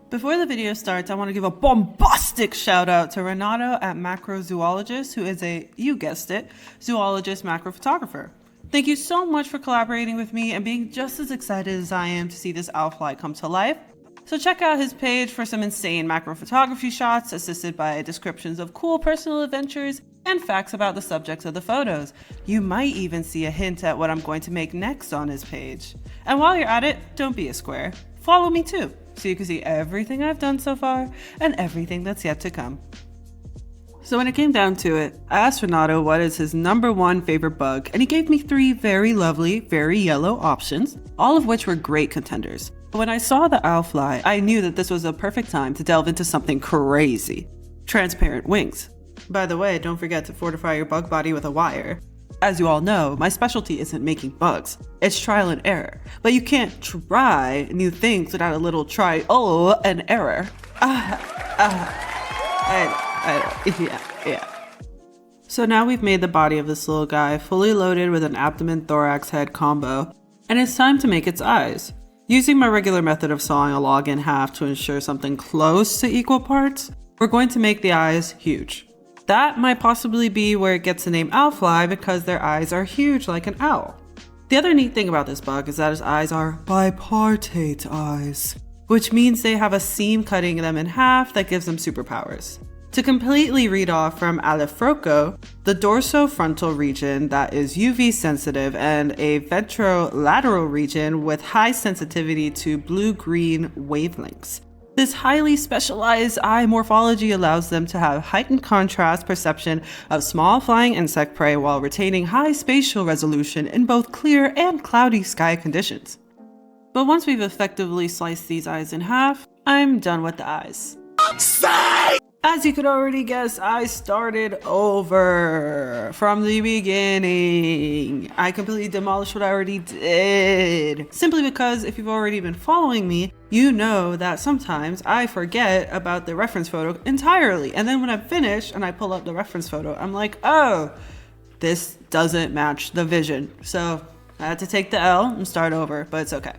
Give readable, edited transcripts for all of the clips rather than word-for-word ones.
Before the video starts, I want to give a bombastic shout out to Renato at Macrozoologist, who is a, you guessed it, zoologist macro photographer. Thank you so much for collaborating with me and being just as excited as I am to see this OWLFLY come to life. So check out his page for some insane macro photography shots assisted by descriptions of cool personal adventures and facts about the subjects of the photos. You might even see a hint at what I'm going to make next on his page. And while you're at it, don't be a square. Follow me too, so you can see everything I've done so far and everything that's yet to come. So when it came down to it, I asked Renato what is his #1 favorite bug, and he gave me 3 very lovely, very yellow options, all of which were great contenders. When I saw the OWLFLY, I knew that this was a perfect time to delve into something crazy: transparent wings. By the way, don't forget to fortify your bug body with a wire. As you all know, my specialty isn't making bugs, it's trial and error. But you can't try new things without a little trial and error. Yeah. So now we've made the body of this little guy fully loaded with an abdomen thorax head combo, and it's time to make its eyes. Using my regular method of sawing a log in half to ensure something close to equal parts, we're going to make the eyes huge. That might possibly be where it gets the name OWLFLY, because their eyes are huge like an owl. The other neat thing about this bug is that his eyes are bipartite eyes, which means they have a seam cutting them in half that gives them superpowers. To completely read off from Alefroco, the dorsofrontal region that is UV sensitive and a ventrolateral region with high sensitivity to blue-green wavelengths. This highly specialized eye morphology allows them to have heightened contrast perception of small flying insect prey while retaining high spatial resolution in both clear and cloudy sky conditions. But once we've effectively sliced these eyes in half, I'm done with the eyes. As you could already guess, I started over from the beginning. I completely demolished what I already did. Simply because if you've already been following me, you know that sometimes I forget about the reference photo entirely. And then when I'm finished and I pull up the reference photo, I'm like, oh, this doesn't match the vision. So I had to take the L and start over, but it's okay.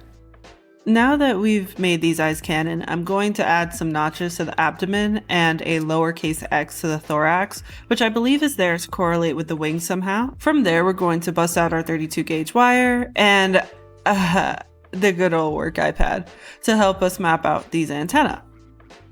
Now that we've made these eyes canon, I'm going to add some notches to the abdomen and a lowercase x to the thorax, which I believe is there to correlate with the wings somehow. From there, we're going to bust out our 32 gauge wire and the good old work iPad to help us map out these antennae.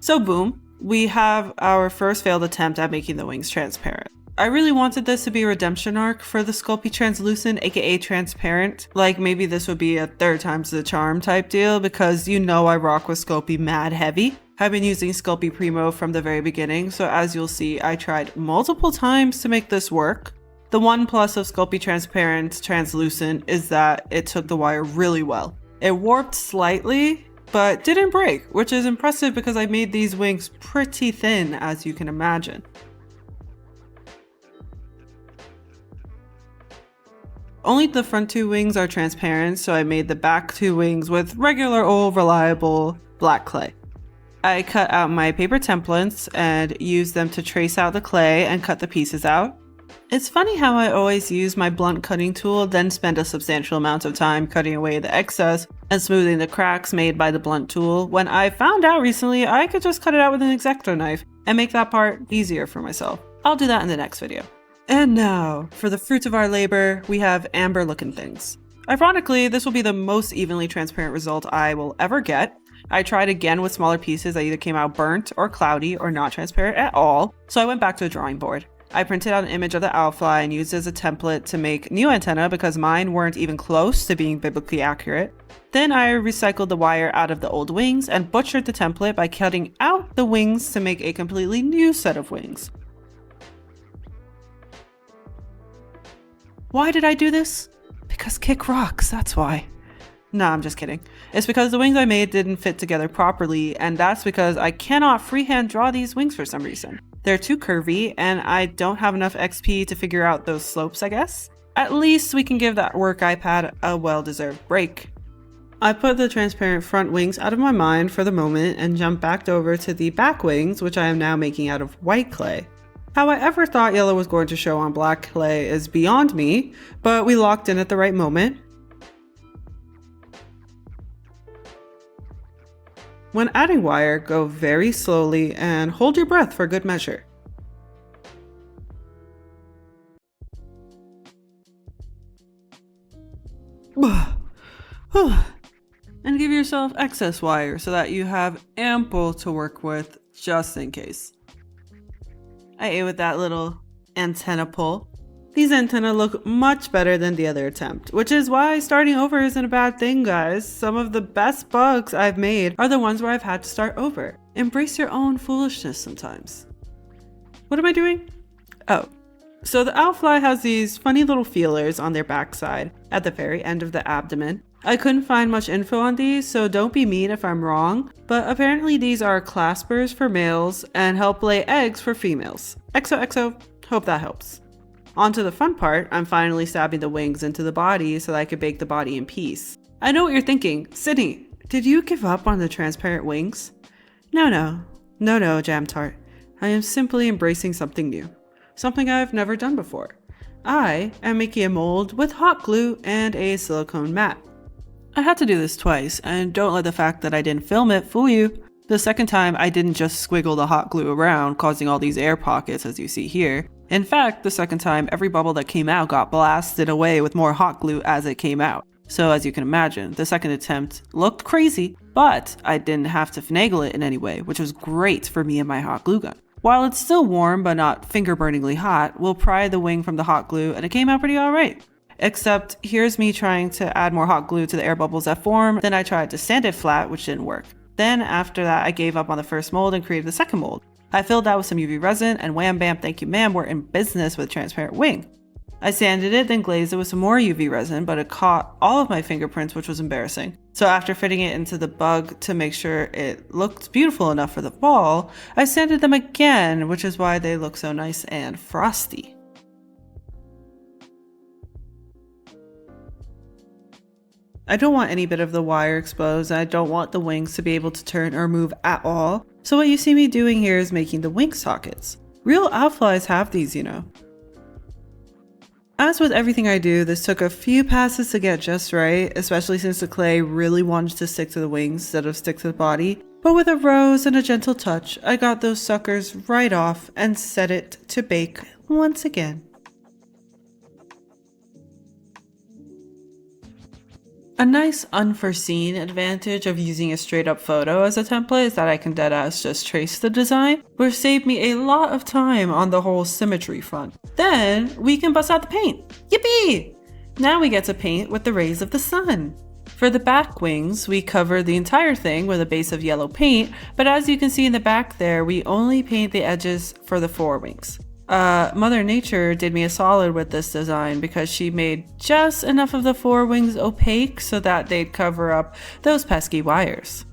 So boom, we have our first failed attempt at making the wings transparent. I really wanted this to be a redemption arc for the Sculpey translucent, aka transparent. Like maybe this would be a 3rd time's the charm type deal, because you know I rock with Sculpey mad heavy. I've been using Sculpey Premo from the very beginning, so as you'll see, I tried multiple times to make this work. The one plus of Sculpey transparent translucent is that it took the wire really well. It warped slightly, but didn't break, which is impressive because I made these wings pretty thin, as you can imagine. Only the front 2 wings are transparent, so I made the back 2 wings with regular old reliable black clay. I cut out my paper templates and used them to trace out the clay and cut the pieces out. It's funny how I always use my blunt cutting tool, then spend a substantial amount of time cutting away the excess and smoothing the cracks made by the blunt tool, when I found out recently I could just cut it out with an X-Acto knife and make that part easier for myself. I'll do that in the next video. And now, for the fruits of our labor, we have amber looking things. Ironically, this will be the most evenly transparent result I will ever get. I tried again with smaller pieces that either came out burnt or cloudy or not transparent at all, so I went back to the drawing board. I printed out an image of the OWLFLY and used it as a template to make new antenna because mine weren't even close to being biblically accurate. Then I recycled the wire out of the old wings and butchered the template by cutting out the wings to make a completely new set of wings. Why did I do this? Because kick rocks, that's why. Nah, I'm just kidding. It's because the wings I made didn't fit together properly, and that's because I cannot freehand draw these wings for some reason. They're too curvy, and I don't have enough XP to figure out those slopes, I guess. At least we can give that work iPad a well-deserved break. I put the transparent front wings out of my mind for the moment and jumped back over to the back wings, which I am now making out of white clay. How I ever thought yellow was going to show on black clay is beyond me, but we locked in at the right moment. When adding wire, go very slowly and hold your breath for good measure. And give yourself excess wire so that you have ample to work with just in case. I ate with that little antenna pull. These antennae look much better than the other attempt, which is why starting over isn't a bad thing, guys. Some of the best bugs I've made are the ones where I've had to start over. Embrace your own foolishness sometimes. What am I doing? Oh. So the OWLFLY has these funny little feelers on their backside at the very end of the abdomen. I couldn't find much info on these, so don't be mean if I'm wrong, but apparently these are claspers for males and help lay eggs for females. XOXO, hope that helps. On to the fun part, I'm finally stabbing the wings into the body so that I could bake the body in peace. I know what you're thinking, Sydney, did you give up on the transparent wings? No, Jam Tart. I am simply embracing something new. Something I've never done before. I am making a mold with hot glue and a silicone mat. I had to do this twice, and don't let the fact that I didn't film it fool you. The second time, I didn't just squiggle the hot glue around, causing all these air pockets as you see here. In fact, the second time, every bubble that came out got blasted away with more hot glue as it came out. So as you can imagine, the second attempt looked crazy, but I didn't have to finagle it in any way, which was great for me and my hot glue gun. While it's still warm but not finger-burningly hot, we'll pry the wing from the hot glue and it came out pretty alright. Except here's me trying to add more hot glue to the air bubbles that form, then I tried to sand it flat, which didn't work. Then after that, I gave up on the first mold and created the second mold. I filled that with some UV resin and wham bam thank you ma'am, we're in business with transparent wing. I sanded it, then glazed it with some more UV resin, but it caught all of my fingerprints, which was embarrassing. So after fitting it into the bug to make sure it looked beautiful enough for the fall, I sanded them again, which is why they look so nice and frosty. I don't want any bit of the wire exposed. I don't want the wings to be able to turn or move at all. So what you see me doing here is making the wing sockets. Real OWLFLYs have these, you know. As with everything I do, this took a few passes to get just right, especially since the clay really wanted to stick to the wings instead of stick to the body. But with a rose and a gentle touch, I got those suckers right off and set it to bake once again. A nice unforeseen advantage of using a straight up photo as a template is that I can deadass just trace the design, which saved me a lot of time on the whole symmetry front. Then we can bust out the paint. Yippee! Now we get to paint with the rays of the sun. For the back wings, we cover the entire thing with a base of yellow paint, but as you can see in the back there, we only paint the edges for the forewings. Mother Nature did me a solid with this design because she made just enough of the forewings opaque so that they'd cover up those pesky wires.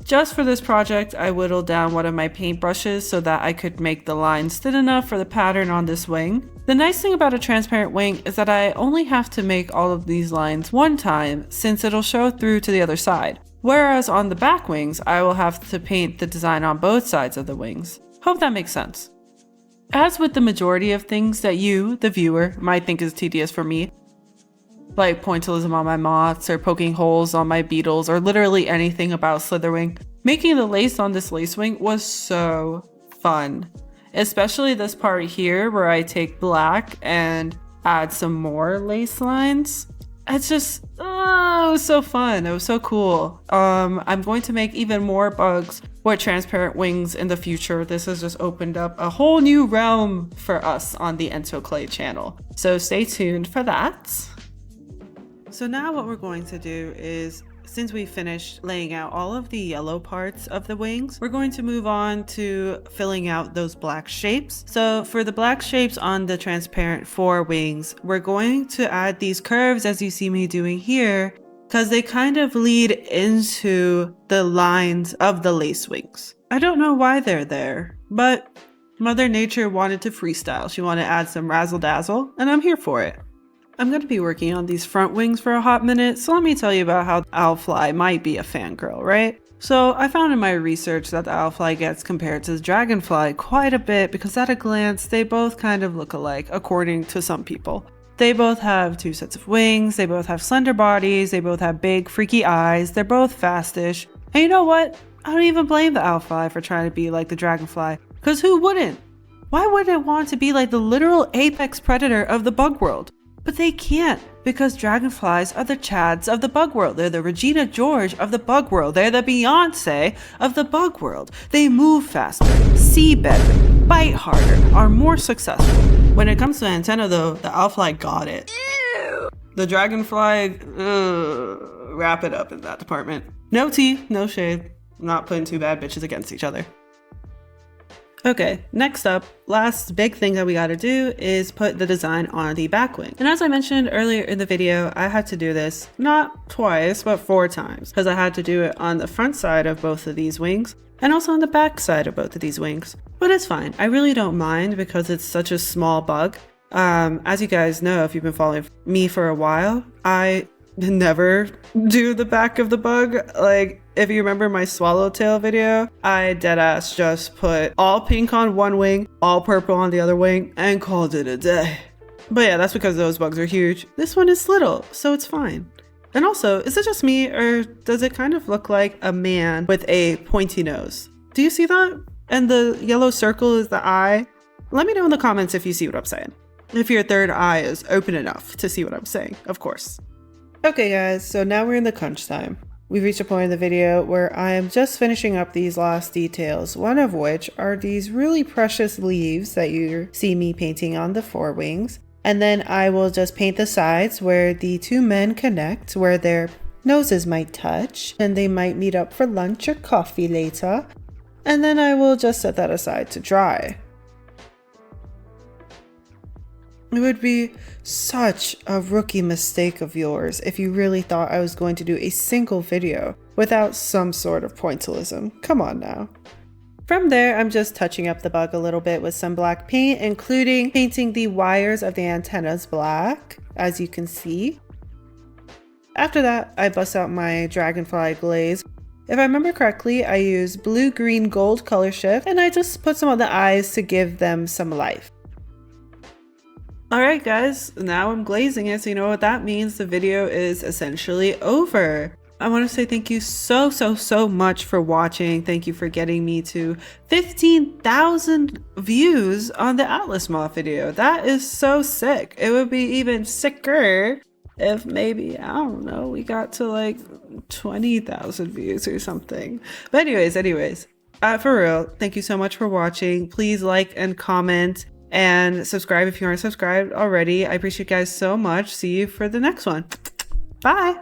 Just for this project, I whittled down one of my paintbrushes so that I could make the lines thin enough for the pattern on this wing. The nice thing about a transparent wing is that I only have to make all of these lines one time since it'll show through to the other side. Whereas on the back wings, I will have to paint the design on both sides of the wings. Hope that makes sense. As with the majority of things that you, the viewer, might think is tedious for me, like pointillism on my moths or poking holes on my beetles or literally anything about Slitherwing, making the lace on this lacewing was so fun. Especially this part here where I take black and add some more lace lines. It's just, it was so fun. It was so cool. I'm going to make even more bugs with transparent wings in the future. This has just opened up a whole new realm for us on the EntoClay channel. So stay tuned for that. So now what we're going to do is, since we finished laying out all of the yellow parts of the wings, we're going to move on to filling out those black shapes. So for the black shapes on the transparent forewings, we're going to add these curves as you see me doing here, because they kind of lead into the lines of the lace wings. I don't know why they're there, but Mother Nature wanted to freestyle. She wanted to add some razzle dazzle, and I'm here for it. I'm going to be working on these front wings for a hot minute, so let me tell you about how OWLFLY might be a fangirl, right? So I found in my research that the OWLFLY gets compared to the Dragonfly quite a bit because at a glance, they both kind of look alike, according to some people. They both have two sets of wings, they both have slender bodies, they both have big, freaky eyes, they're both fastish. And you know what? I don't even blame the OWLFLY for trying to be like the Dragonfly, because who wouldn't? Why would it want to be like the literal apex predator of the bug world? But they can't, because dragonflies are the Chads of the bug world. They're the Regina George of the bug world. They're the Beyonce of the bug world. They move faster, see better, bite harder, are more successful. When it comes to antenna though, the OWLFLY got it. Ew. The Dragonfly, wrap it up in that department. No tea, no shade. I'm not putting two bad bitches against each other. Okay, next up, last big thing that we gotta do is put the design on the back wing. And as I mentioned earlier in the video, I had to do this not twice, but 4 times, because I had to do it on the front side of both of these wings and also on the back side of both of these wings. But it's fine, I really don't mind because it's such a small bug. As you guys know, if you've been following me for a while, I never do the back of the bug. Like, if you remember my swallowtail video, I deadass just put all pink on one wing, all purple on the other wing, and called it a day. But yeah, that's because those bugs are huge. This one is little, so it's fine. And also, is it just me, or does it kind of look like a man with a pointy nose? Do you see that? And the yellow circle is the eye? Let me know in the comments if you see what I'm saying. If your third eye is open enough to see what I'm saying, of course. Okay guys, so now we're in the crunch time. We've reached a point in the video where I am just finishing up these last details, one of which are these really precious leaves that you see me painting on the forewings. And then I will just paint the sides where the 2 men connect, where their noses might touch, and they might meet up for lunch or coffee later. And then I will just set that aside to dry. It would be such a rookie mistake of yours if you really thought I was going to do a single video without some sort of pointillism. Come on now. From there, I'm just touching up the bug a little bit with some black paint, including painting the wires of the antennas black, as you can see. After that, I bust out my Dragonfly Glaze. If I remember correctly, I used blue, green, gold color shift, and I just put some on the eyes to give them some life. Alright guys, now I'm glazing it, so you know what that means. The video is essentially over. I want to say thank you so much for watching. Thank you for getting me to 15,000 views on the Atlas Moth video. That is so sick. It would be even sicker if maybe, I don't know, we got to like 20,000 views or something. But anyways, for real, thank you so much for watching. Please like and comment. And subscribe if you aren't subscribed already. I appreciate you guys so much. See you for the next one. Bye.